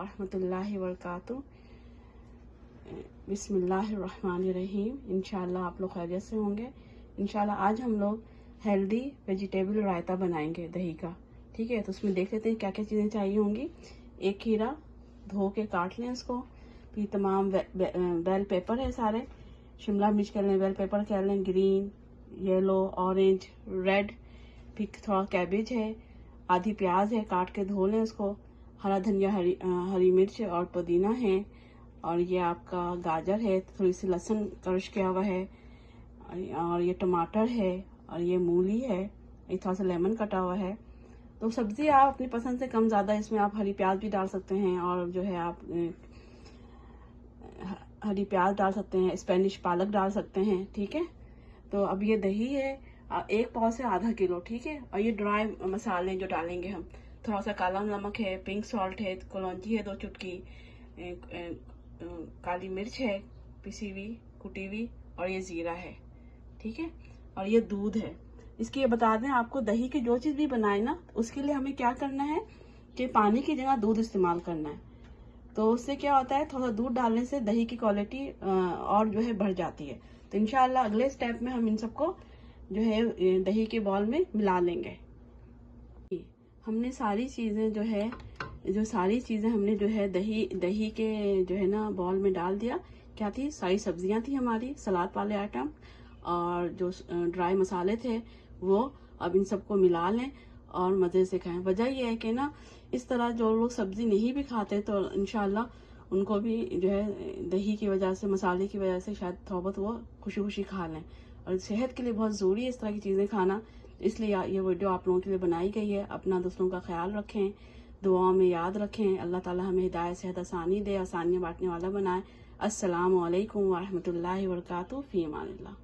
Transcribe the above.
वरहमतुल्लाहि वबरकातुहू। बिस्मिल्लाहिर्रहमानिर्रहीम। इंशाल्लाह आप लोग खैरियत से होंगे। इंशाल्लाह आज हम लोग हेल्दी वेजिटेबल रायता बनाएंगे दही का। ठीक है, तो उसमें देख लेते हैं क्या क्या चीज़ें चाहिए होंगी। एक खीरा धो के काट लें उसको। फिर तमाम बेल पेपर है सारे, शिमला मिर्च कर लें, बेल पेपर कर लें, ग्रीन, येलो, ऑरेंज, रेड। फिर थोड़ा कैबेज है, आधी प्याज है, काट के धो लें उसको। हरा धनिया, हरी मिर्च और पुदीना है, और ये आपका गाजर है, थोड़ी सी लहसुन क्रश किया हुआ है, और ये टमाटर है, और ये मूली है, ये थोड़ा सा लेमन कटा हुआ है। तो सब्जी आप अपनी पसंद से कम ज़्यादा, इसमें आप हरी प्याज भी डाल सकते हैं, और जो है आप हरी प्याज डाल सकते हैं, स्पेनिश पालक डाल सकते हैं। ठीक है, तो अब ये दही है एक पाव से आधा किलो। ठीक है, और ये ड्राई मसाले जो डालेंगे हम, थोड़ा सा काला नमक है, पिंक सॉल्ट है, कलौंजी है 2 चुटकी, काली मिर्च है पिसी हुई कुटी हुई, और ये जीरा है। ठीक है, और ये दूध है। इसकी ये बता दें आपको, दही की जो चीज़ भी बनाए ना, उसके लिए हमें क्या करना है कि पानी की जगह दूध इस्तेमाल करना है। तो उससे क्या होता है, थोड़ा दूध डालने से दही की क्वालिटी और जो है बढ़ जाती है। तो इंशाल्लाह अगले स्टेप में हम इन सबको जो है दही के बॉल में मिला लेंगे। हमने सारी चीज़ें हमने जो है दही के जो है ना बॉल में डाल दिया। क्या थी, सारी सब्जियां थी हमारी, सलाद वाले आइटम, और जो ड्राई मसाले थे वो। अब इन सबको मिला लें और मज़े से खाएं। वजह यह है कि ना, इस तरह जो लोग सब्जी नहीं भी खाते तो इंशाल्लाह उनको भी जो है दही की वजह से, मसाले की वजह से शायद थोड़ा बहुत वो खुशी खुशी खा लें। और सेहत के लिए बहुत ज़रूरी है इस तरह की चीज़ें खाना, इसलिए ये वीडियो आप लोगों के लिए बनाई गई है। अपना दूसरों का ख्याल रखें, दुआओं में याद रखें। अल्लाह ताला हमें हिदायत, सेहत, आसानी दे, आसानियाँ बांटने वाला बनाए। अस्सलामु अलैकुम वरहमतुल्लाहि वबरकातुहू। फ़ी अमानिल्लाह।